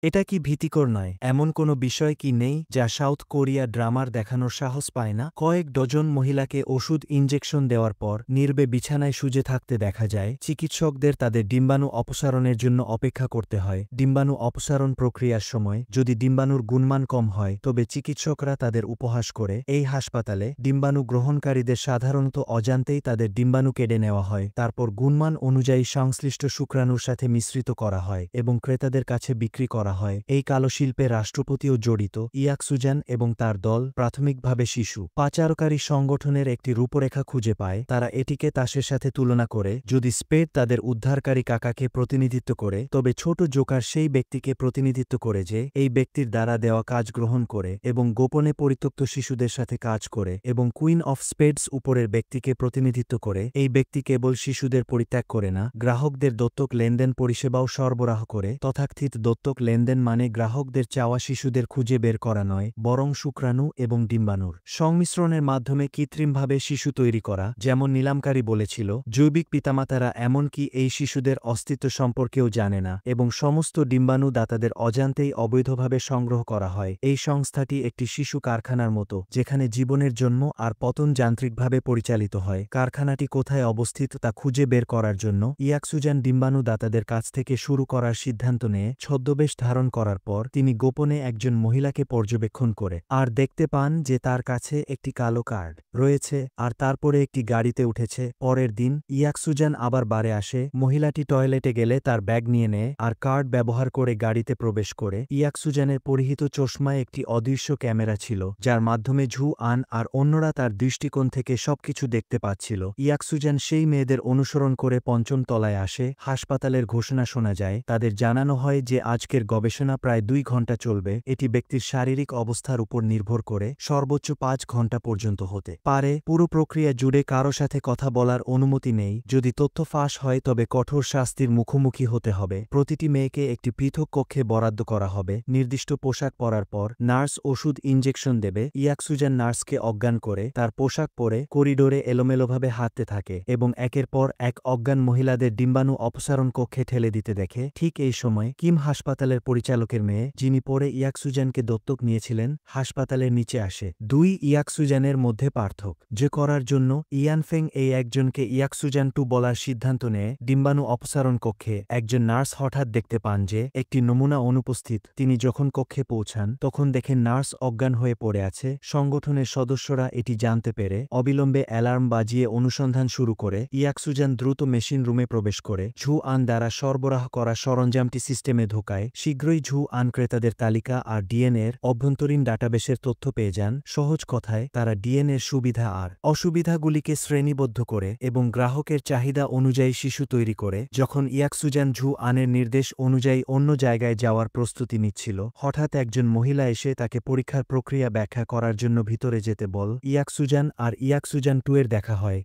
এটা কি ভীতিকর নয়? এমন কোনো বিষয় কি নেই যা সাউথ কোরিয়া ড্রামার দেখানোর সাহস পায় না? কয়েক ডজন মহিলাকে ওষুধ ইনজেকশন দেওয়ার পর নির্বে বিছানায় শুয়ে থাকতে দেখা যায়। চিকিৎসকদের তাদের ডিম্বাণু অপসারণের জন্য অপেক্ষা করতে হয়। ডিম্বাণু অপসারণ প্রক্রিয়ার সময় যদি ডিম্বাণুর গুণমান কম হয় তবে চিকিৎসকরা তাদের উপহাস করে। এই হাসপাতালে ডিম্বাণু গ্রহণকারীদের সাধারণত অজান্তেই তাদের ডিম্বাণু কেড়ে নেওয়া হয়, তারপর গুণমান অনুযায়ী সংশ্লিষ্ট শুক্রাণুর সাথে মিশ্রিত করা হয় এবং ক্রেতাদের কাছে বিক্রি করা হয়। এই কালো শিল্পে রাষ্ট্রপতিও জড়িত। ইয়াক সুজান এবং তার দল প্রাথমিকভাবে শিশু পাচারকারী সংগঠনের একটি রূপরেখা খুঁজে পায়। তারা এটিকে তাসের সাথে তুলনা করে। যদি স্পেড তাদের উদ্ধারকারী কাকাকে প্রতিনিধিত্ব করে, তবে ছোট জোকার সেই ব্যক্তিকে প্রতিনিধিত্ব করে যে এই ব্যক্তির দ্বারা দেওয়া কাজ গ্রহণ করে এবং গোপনে পরিত্যক্ত শিশুদের সাথে কাজ করে, এবং কুইন অফ স্পেডস উপরের ব্যক্তিকে প্রতিনিধিত্ব করে। এই ব্যক্তি কেবল শিশুদের পরিত্যাগ করে না, গ্রাহকদের দত্তক লেনদেন পরিষেবাও সরবরাহ করে। তথাকথিত দত্তক লেনদেন মানে গ্রাহকদের চাওয়া শিশুদের খুঁজে বের করা নয়, বরং শুক্রাণু এবং ডিম্বাণুর সংমিশ্রণের মাধ্যমে কৃত্রিমভাবে শিশু তৈরি করা। যেমন নিলামকারী বলেছিল, জৈবিক পিতামাতারা এমনকি এই শিশুদের অস্তিত্ব সম্পর্কেও জানে না এবং সমস্ত ডিম্বাণু দাতাদের অজান্তেই অবৈধভাবে সংগ্রহ করা হয়। এই সংস্থাটি একটি শিশু কারখানার মতো, যেখানে জীবনের জন্ম আর পতন যান্ত্রিকভাবে পরিচালিত হয়। কারখানাটি কোথায় অবস্থিত তা খুঁজে বের করার জন্য ইয়াক সুজান ডিম্বাণু দাতাদের কাছ থেকে শুরু করার সিদ্ধান্ত নিয়ে ছদ্মবেশ ধারণ করার পর তিনি গোপনে একজন মহিলাকে পর্যবেক্ষণ করে আর দেখতে পান যে তার কাছে একটি কালো কার্ড রয়েছে আর তারপরে একটি গাড়িতে উঠেছে। পরের দিন ইয়াক সুজান আবার বারে আসে। মহিলাটি টয়লেটে গেলে তার ব্যাগ নিয়ে নেয় আর কার্ড ব্যবহার করে গাড়িতে প্রবেশ করে। ইয়াক সুজানের পরিহিত চশমায় একটি অদৃশ্য ক্যামেরা ছিল, যার মাধ্যমে ঝু আন আর অন্যরা তার দৃষ্টিকোণ থেকে সবকিছু দেখতে পাচ্ছিল। ইয়াক সুজান সেই মেয়েদের অনুসরণ করে পঞ্চম তলায় আসে। হাসপাতালের ঘোষণা শোনা যায়। তাদের জানানো হয় যে আজকের গবেষণা প্রায় 2 ঘন্টা চলবে। এটি ব্যক্তির শারীরিক অবস্থার উপর নির্ভর করে সর্বোচ্চ 5 ঘন্টা পর্যন্ত হতে পারে। পুরো প্রক্রিয়া জুড়ে কারো সাথে কথা বলার অনুমতি নেই। যদি তথ্য ফাঁস হয় তবে কঠোর শাস্তির মুখোমুখি হতে হবে। প্রতিটি মেয়েকে একটি পৃথক কক্ষে বরাদ্দ করা হবে। নির্দিষ্ট পোশাক পরার পর নার্স ওষুধ ইনজেকশন দেবে। ইয়াক সুজান নার্সকে অজ্ঞান করে তার পোশাক পরে করিডোরে এলোমেলোভাবে হাঁটতে থাকে এবং একের পর এক অজ্ঞান মহিলাদের ডিম্বাণু অপসারণ কক্ষে ঠেলে দিতে দেখে। ঠিক এই সময় কিম হাসপাতালের পরিচালকের মেয়ে, যিনি পরে ইয়াক সুজানকে দত্তক নিয়েছিলেন, হাসপাতালের নিচে আসে। 2 ইয়াক সুজানের মধ্যে পার্থক্য যে করার জন্য ইয়ান ফেং এই একজনকে ইয়াক সুজান 2 বলার সিদ্ধান্ত নেয়। ডিম্বাণু অপসারণ কক্ষে একজন নার্স হঠাৎ দেখতে পান যে একটি নমুনা অনুপস্থিত। তিনি যখন কক্ষে পৌঁছান তখন দেখেন নার্স অজ্ঞান হয়ে পড়ে আছে। সংগঠনের সদস্যরা এটি জানতে পেরে অবিলম্বে অ্যালার্ম বাজিয়ে অনুসন্ধান শুরু করে। ইয়াক সুজান দ্রুত মেশিন রুমে প্রবেশ করে ঝু আন দ্বারা সরবরাহ করা সরঞ্জামটি সিস্টেমে ঢোকায়। শীঘ্রই ঝু আন ক্রেতাদের তালিকা আর ডিএনএর অভ্যন্তরীণ ডাটাবেসের তথ্য পেয়ে যান। সহজ কথায় তারা ডিএনএর সুবিধা আর অসুবিধাগুলিকে শ্রেণীবদ্ধ করে এবং গ্রাহকের চাহিদা অনুযায়ী শিশু তৈরি করে। যখন ইয়াক সুজান ঝু আনের নির্দেশ অনুযায়ী অন্য জায়গায় যাওয়ার প্রস্তুতি নিচ্ছিল, হঠাৎ একজন মহিলা এসে তাকে পরীক্ষার প্রক্রিয়া ব্যাখ্যা করার জন্য ভিতরে যেতে বল। ইয়াক সুজান আর ইয়াক সুজান 2 এর দেখা হয়।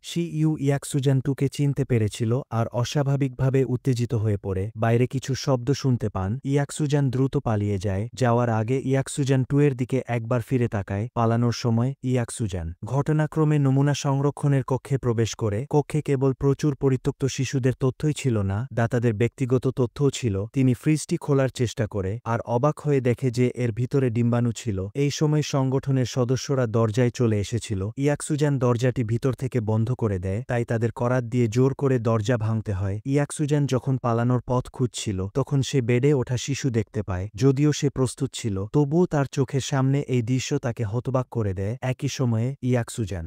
ইয়াক সুজান 2 কে চিনতে পেরেছিল আর অস্বাভাবিকভাবে উত্তেজিত হয়ে পড়ে। বাইরে কিছু শব্দ শুনতে পান। ইয়াক সুজান দ্রুত পালিয়ে যায়। যাওয়ার আগে ইয়াক সুজান 2 এর দিকে একবার ফিরে তাকায়। পালানোর সময় ইয়াক সুজান ঘটনাক্রমে নমুনা সংরক্ষণের কক্ষে প্রবেশ করে। কক্ষে কেবল প্রচুর পরিত্যক্ত শিশুদের তথ্যই ছিল না, দাতাদের ব্যক্তিগত তথ্যও ছিল। তিনি ফ্রিজটি খোলার চেষ্টা করে আর অবাক হয়ে দেখে যে এর ভিতরে ডিম্বাণু ছিল। এই সময় সংগঠনের সদস্যরা দরজায় চলে এসেছিল। ইয়াক সুজান দরজাটি ভিতর থেকে বন্ধ করে দেয়, তাই তাদের করাত দিয়ে জোর করে দরজা ভাঙতে হয়। ইয়াক সুজান যখন পালানোর পথ খুঁজছিল তখন সে বেডে ওঠা শিশু দেখতে পায়। যদিও সে প্রস্তুত ছিল, তবুও তার চোখের সামনে এই দৃশ্য তাকে হতবাক করে দেয়। একই সময়ে ইয়াক সুজান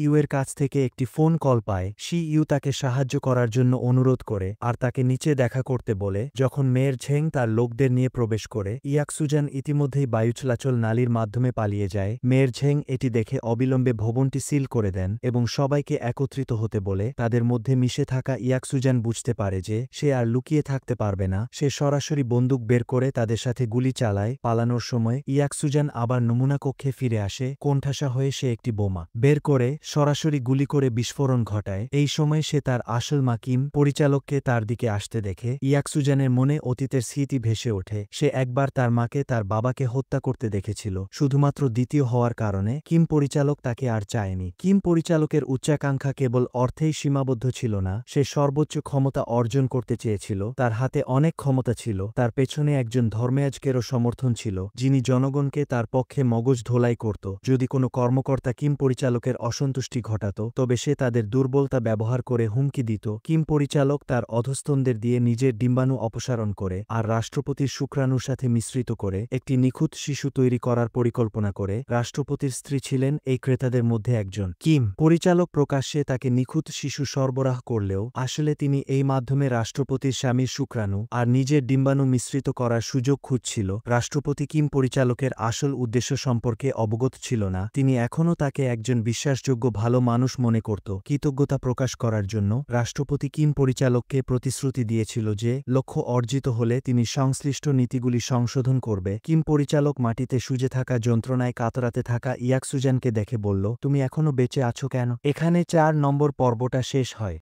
ইউ এর কাছ থেকে একটি ফোন কল পায়। ইউ তাকে সাহায্য করার জন্য অনুরোধ করে আর তাকে নিচে দেখা করতে বলে। যখন মেয়ের ঝেং তার লোকদের নিয়ে প্রবেশ করে, ইয়াক সুজান ইতিমধ্যেই বায়ু চলাচল নালীর মাধ্যমে পালিয়ে যায়। মেয়ের ঝেং এটি দেখে অবিলম্বে ভবনটি সিল করে দেন এবং সবাইকে একত্রিত হতে বলে। তাদের মধ্যে মিশে থাকা ইয়াক সুজান বুঝতে পারে যে সে আর লুকিয়ে থাকতে পারবে না। সে সরাসরি বন্দুক বের করে তাদের সাথে গুলি চালায়। পালানোর সময় ইয়াক সুজান আবার নমুনা কক্ষে ফিরে আসে। কোণঠাসা হয়ে সে একটি বোমা বের করে সরাসরি গুলি করে বিস্ফোরণ ঘটায়। এই সময় সে তার আসল মা কিম পরিচালককে তার দিকে আসতে দেখে। ইয়াক সুজানের মনে অতীতের স্মৃতি ভেসে ওঠে। সে একবার তার মাকে তার বাবাকে হত্যা করতে দেখেছিল। শুধুমাত্র দ্বিতীয় হওয়ার কারণে কিম পরিচালক তাকে আর চায়নি। কিম পরিচালকের উচ্চাকাঙ্ক্ষা কেবল অর্থেই সীমাবদ্ধ ছিল না, সে সর্বোচ্চ ক্ষমতা অর্জন করতে চেয়েছিল। তার হাতে অনেক ক্ষমতা ছিল, তার পেছনে পেছনে একজন ধর্মেয়াজকেরও সমর্থন ছিল, যিনি জনগণকে তার পক্ষে মগজ ধোলাই করত। যদি কোনো কর্মকর্তা কিম পরিচালকের অসন্তুষ্টি ঘটাত, তবে সে তাদের দুর্বলতা ব্যবহার করে হুমকি দিত। কিম পরিচালক তার অধস্তনদের দিয়ে নিজের ডিম্বাণু অপসারণ করে আর রাষ্ট্রপতির শুক্রাণুর সাথে মিশ্রিত করে একটি নিখুঁত শিশু তৈরি করার পরিকল্পনা করে। রাষ্ট্রপতির স্ত্রী ছিলেন এই ক্রেতাদের মধ্যে একজন। কিম পরিচালক প্রকাশ্যে তাকে নিখুঁত শিশু সরবরাহ করলেও আসলে তিনি এই মাধ্যমে রাষ্ট্রপতির স্বামীর শুক্রাণু আর নিজের ডিম্বাণু মিশ্রিত করার সুযোগ খুঁজছিল। রাষ্ট্রপতি কিম পরিচালকের আসল উদ্দেশ্য সম্পর্কে অবগত ছিল না। তিনি এখনও তাকে একজন বিশ্বাসযোগ্য ভালো মানুষ মনে করত। কৃতজ্ঞতা প্রকাশ করার জন্য রাষ্ট্রপতি কিম পরিচালককে প্রতিশ্রুতি দিয়েছিল যে লক্ষ্য অর্জিত হলে তিনি সংশ্লিষ্ট নীতিগুলি সংশোধন করবে। কিম পরিচালক মাটিতে শুয়ে থাকা যন্ত্রণায় কাতরাতে থাকা ইয়াকসুজানকে দেখে বলল, তুমি এখনো বেঁচে আছো কেন? এখানে 4 নম্বর পর্বটা শেষ হয়।